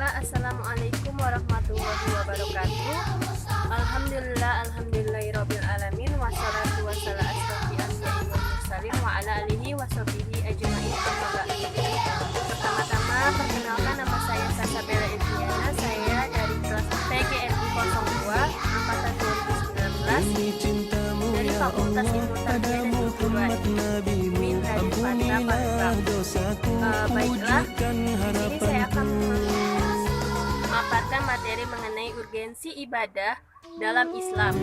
Assalamualaikum warahmatullahi wabarakatuh. Alhamdulillahirabbil alamin wassalatu wassalamu asrofil anbiya'i wal mursalin wa ala alihi washabihi ajmain. Pertama-tama perkenalkan, nama saya Sasa Bella Eviana. Saya dari kelas PGRI 02 angkatan 2019 dari Fakultas Ilmu Tarbiyah dan Keguruan UIN Radipatra Palembang. Baiklah, di sini saya akan memaparkan materi mengenai urgensi ibadah dalam Islam.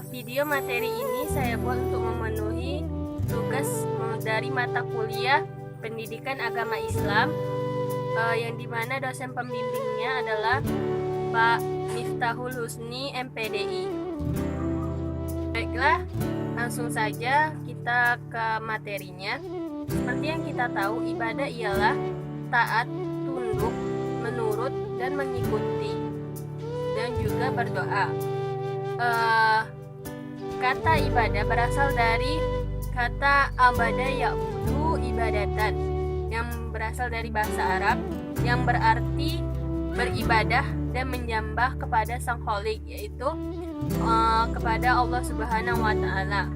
Video materi ini saya buat untuk memenuhi tugas dari mata kuliah Pendidikan Agama Islam, yang dimana dosen pembimbingnya adalah Pak Miftahul Husni MPDI. Baiklah, langsung saja kita ke materinya. Seperti yang kita tahu, ibadah ialah taat, tunduk, menurut, dan mengikuti, dan juga berdoa. Kata ibadah berasal dari kata abada ya'budu ibadatan, yang berasal dari bahasa Arab, yang berarti beribadah dan menyembah kepada Sang Khalik, yaitu kepada Allah Subhanahu wa Ta'ala.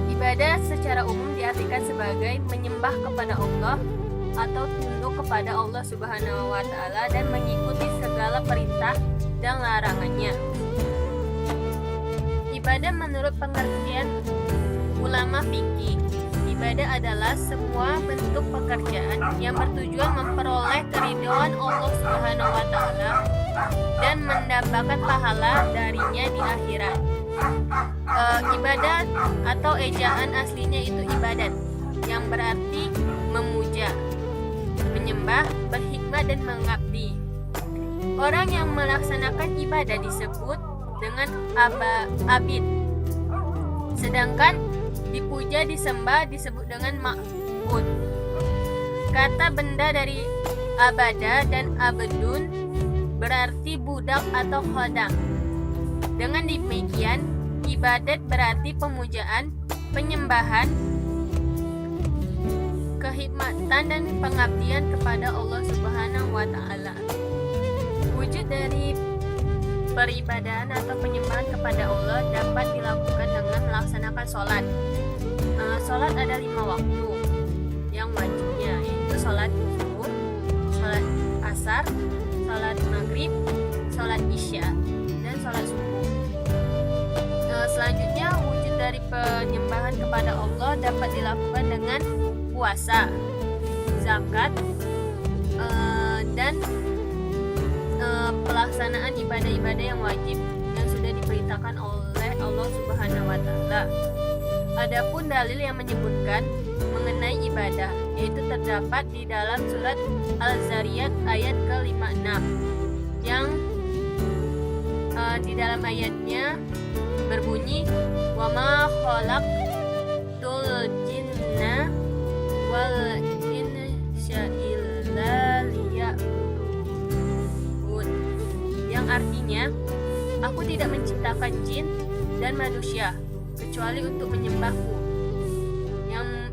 Ibadah secara umum diartikan sebagai menyembah kepada Allah atau tunduk kepada Allah Subhanahu wa Ta'ala dan mengikuti segala perintah dan larangannya. Ibadah menurut pengertian ulama fikih, ibadah adalah semua bentuk pekerjaan yang bertujuan memperoleh keridhaan Allah Subhanahu wa Ta'ala dan mendapatkan pahala darinya di akhirat. Ibadat atau ejaan aslinya itu ibadat, yang berarti memuja, menyembah, berhikmat, dan mengabdi. Orang yang melaksanakan ibadah disebut dengan abid, sedangkan dipuja, disembah disebut dengan ma'bud. Kata benda dari abada dan abdun berarti budak atau khodam. Dengan demikian, ibadat berarti pemujaan, penyembahan, kehikmatan, dan pengabdian kepada Allah Subhanahu wa Ta'ala. Wujud dari peribadahan atau penyembahan kepada Allah dapat dilakukan dengan melaksanakan sholat. Sholat ada 5 waktu yang wajibnya, yaitu sholat zuhur, sholat asar, sholat maghrib, sholat isya, dan sholat subuh. Selanjutnya, wujud dari penyembahan kepada Allah dapat dilakukan dengan puasa, zakat, dan pelaksanaan ibadah-ibadah yang wajib yang sudah diperintahkan oleh Allah Subhanahu wa Ta'ala. Adapun dalil yang menyebutkan mengenai ibadah, yaitu terdapat di dalam surat Al-Zariyat ayat ke-56, yang di dalam ayatnya berbunyi, wa ma khalaqtul jinna wal insa illa liya'budun, yang artinya, aku tidak menciptakan jin dan manusia kecuali untuk menyembahku. Yang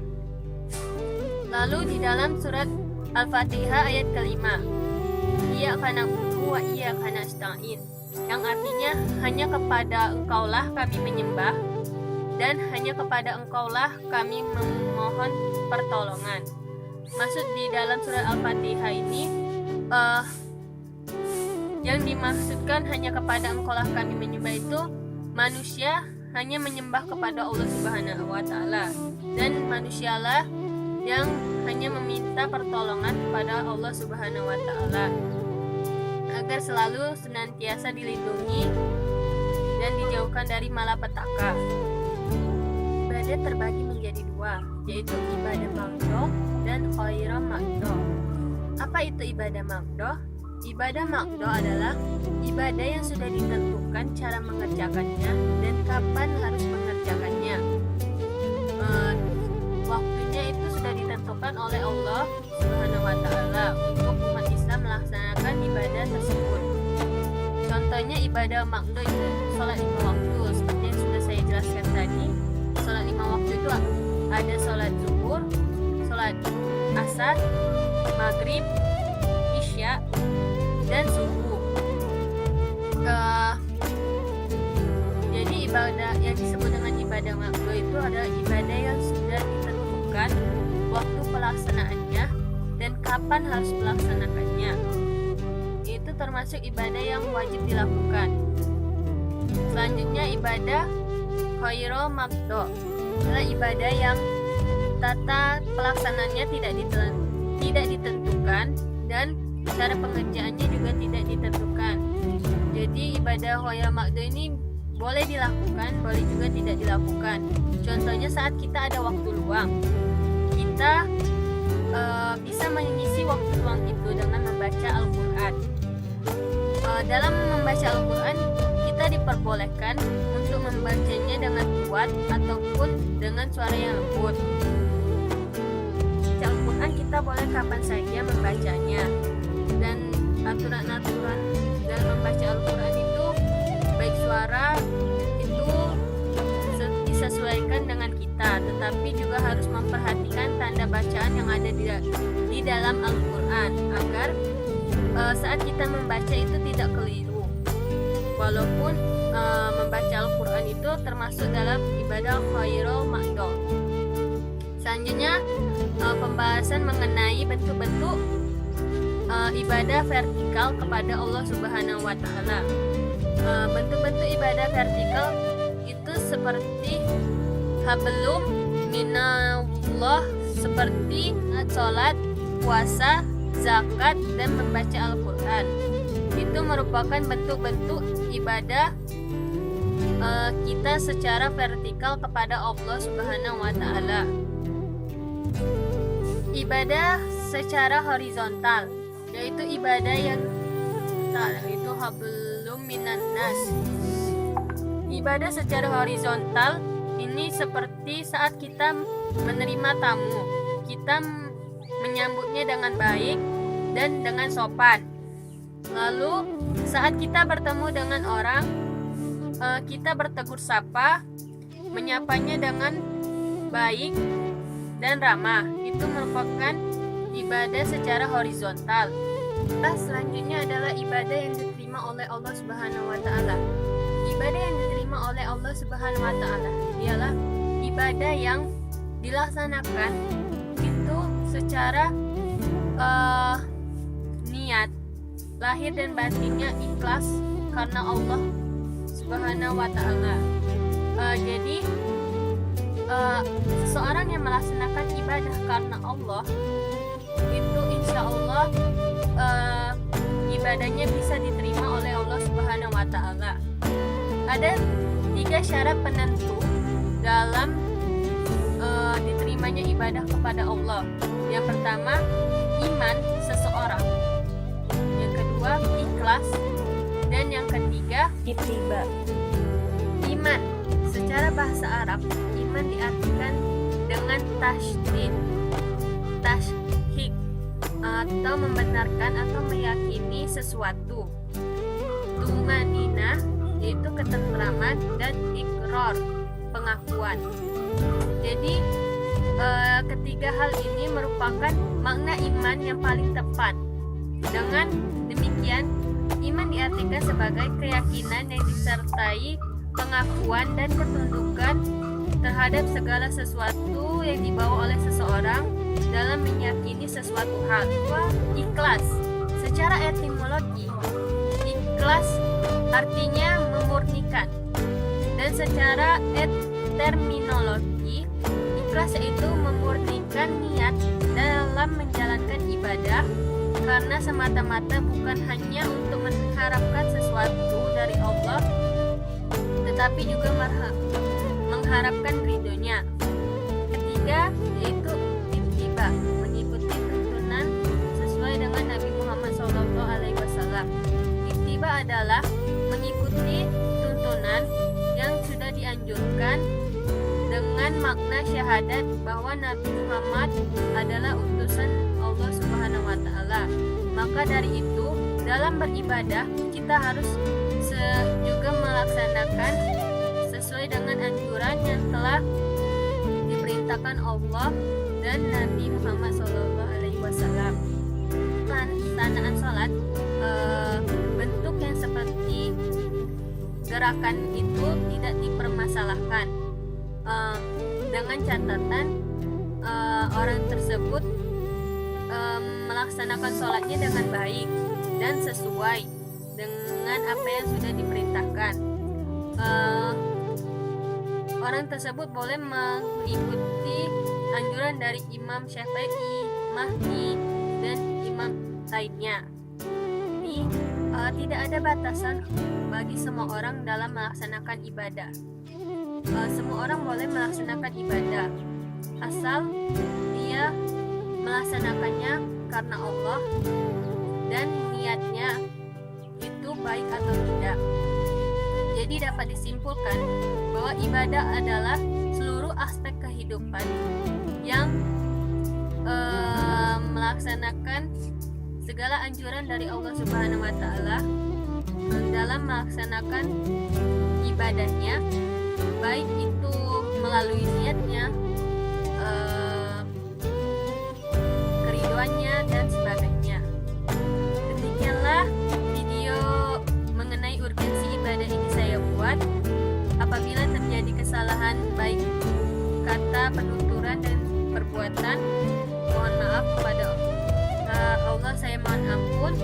lalu di dalam surat Al-Fatihah ayat ke-5, iyyaka na'budu wa iyyaka nasta'in, yang artinya hanya kepada Engkaulah kami menyembah dan hanya kepada Engkaulah kami memohon pertolongan. Maksud di dalam surat Al-Fatihah ini, yang dimaksudkan hanya kepada Engkaulah kami menyembah itu manusia hanya menyembah kepada Allah Subhanahu wa Ta'ala, dan manusialah yang hanya meminta pertolongan kepada Allah Subhanahu wa Ta'ala agar selalu senantiasa dilindungi dan dijauhkan dari malapetaka. Ibadah terbagi menjadi 2, yaitu ibadah maqdoh dan ghairu maqdoh. Apa itu ibadah maqdoh? Ibadah maqdoh adalah ibadah yang sudah ditentukan cara mengerjakannya dan kapan harus mengerjakannya. Waktunya itu sudah ditentukan oleh Allah Subhanahu wa Ta'ala untuk umat Islam melaksanakan ibadah tersebut. Contohnya ibadah maqdoh itu sholat 5 waktu, seperti yang sudah saya jelaskan tadi. Sholat 5 waktu itu ada sholat zuhur, sholat asar, maghrib, isya, dan subuh. Jadi ibadah yang disebut dengan ibadah makruh itu adalah ibadah yang sudah ditentukan waktu pelaksanaannya dan kapan harus melaksanakannya. Itu termasuk ibadah yang wajib dilakukan. Selanjutnya ibadah ghairul maqdu' adalah ibadah yang tata pelaksanaannya tidak ditentukan dan cara pengerjaannya juga tidak ditentukan. Jadi ibadah ghairul maqdu' ini boleh dilakukan, boleh juga tidak dilakukan. Contohnya saat kita ada waktu luang, kita bisa mengisi waktu luang itu dengan membaca Al-Quran. Dalam membaca Al-Quran, kita diperbolehkan untuk membacanya dengan kuat ataupun dengan suara yang lembut. Al-Quran kita boleh kapan saja membacanya, dan aturan-aturan dalam membaca Al-Quran itu baik suara itu disesuaikan dengan kita, tetapi juga harus memperhatikan tanda bacaan yang ada di dalam Al-Quran agar saat kita membaca itu tidak keliru. Walaupun membaca Al-Quran itu termasuk dalam ibadah ghairul maqdu'. Selanjutnya pembahasan mengenai bentuk-bentuk ibadah vertikal kepada Allah Subhanahu wa Ta'ala. Bentuk-bentuk ibadah vertikal itu seperti hablum minallah, seperti sholat, puasa, zakat, dan membaca Al-Quran. Itu merupakan bentuk-bentuk ibadah kita secara vertikal kepada Allah Subhanahu wa Ta'ala. Ibadah secara horizontal yaitu ibadah yang itu hablum minan nas. Ibadah secara horizontal ini seperti saat kita menerima tamu, kita menyambutnya dengan baik dan dengan sopan. Lalu saat kita bertemu dengan orang, kita bertegur sapa, menyapanya dengan baik dan ramah. Itu merupakan ibadah secara horizontal. Selanjutnya adalah ibadah yang diterima oleh Allah Subhanahu wa Ta'ala. Ibadah yang diterima oleh Allah Subhanahu wa Ta'ala ialah ibadah yang dilaksanakan itu secara niat lahir dan batinnya ikhlas karena Allah Subhanahu wa Ta'ala. Jadi seseorang yang melaksanakan ibadah karena Allah itu insya Allah ibadahnya bisa diterima oleh Allah Subhanahu wa Ta'ala. Ada 3 syarat penentu dalam diterimanya ibadah kepada Allah. Yang pertama, iman seseorang. Yang kedua, ikhlas. Dan yang ketiga, ittiba. Iman secara bahasa Arab, iman diartikan dengan tasydid, tashhik, atau membenarkan atau meyakini sesuatu. Tumanina yaitu ketentraman, dan ikrar, pengakuan. Jadi ketiga hal ini merupakan makna iman yang paling tepat. Dengan demikian, iman diartikan sebagai keyakinan yang disertai pengakuan dan ketundukan terhadap segala sesuatu yang dibawa oleh seseorang dalam meyakini sesuatu hal. Ikhlas secara etimologi, ikhlas artinya memurnikan, dan secara terminologi, ikhlas itu memurnikan niat dalam menjalankan ibadah karena semata-mata bukan hanya untuk mengharapkan sesuatu dari Allah, tetapi juga mengharapkan ridhonya. Ketiga yaitu ittiba, mengikuti tuntunan sesuai dengan Nabi Muhammad SAW. Ittiba adalah mengikuti tuntunan yang sudah dianjurkan dengan makna syahadat bahwa Nabi Muhammad adalah utusan Allah Subhanahu wa Ta'ala. Maka dari itu, dalam beribadah kita harus juga melaksanakan sesuai dengan anjuran yang telah diperintahkan Allah dan Nabi Muhammad SAW. Pelaksanaan sholat bentuk yang seperti gerakan itu tidak dipermasalahkan, dengan catatan orang tersebut melaksanakan sholatnya dengan baik dan sesuai dengan apa yang sudah diperintahkan. Orang tersebut boleh mengikuti anjuran dari Imam Syafi'i, Mahdi, dan imam lainnya. Jadi tidak ada batasan bagi semua orang dalam melaksanakan ibadah. Semua orang boleh melaksanakan ibadah asal dia melaksanakannya karena Allah dan niatnya itu baik atau tidak. Jadi dapat disimpulkan bahwa ibadah adalah seluruh aspek kehidupan yang melaksanakan segala anjuran dari Allah Subhanahu wa taala dalam melaksanakan ibadahnya, baik itu melalui niatnya, keriduannya dan sebagainya. Demikianlah video mengenai urgensi ibadah ini saya buat. Apabila terjadi kesalahan baik kata, penuturan dan perbuatan, mohon maaf kepada Allah, saya mohon ampun.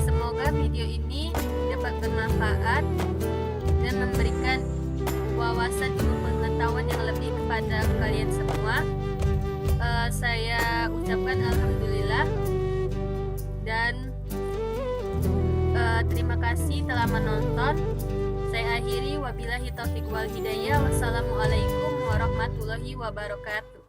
Semoga video ini dapat bermanfaat dan memberikan wawasan ilmu pengetahuan yang lebih kepada kalian semua. Saya ucapkan alhamdulillah dan terima kasih telah menonton. Saya akhiri, wabillahi taufiq wal hidayah. Wassalamualaikum warahmatullahi wabarakatuh.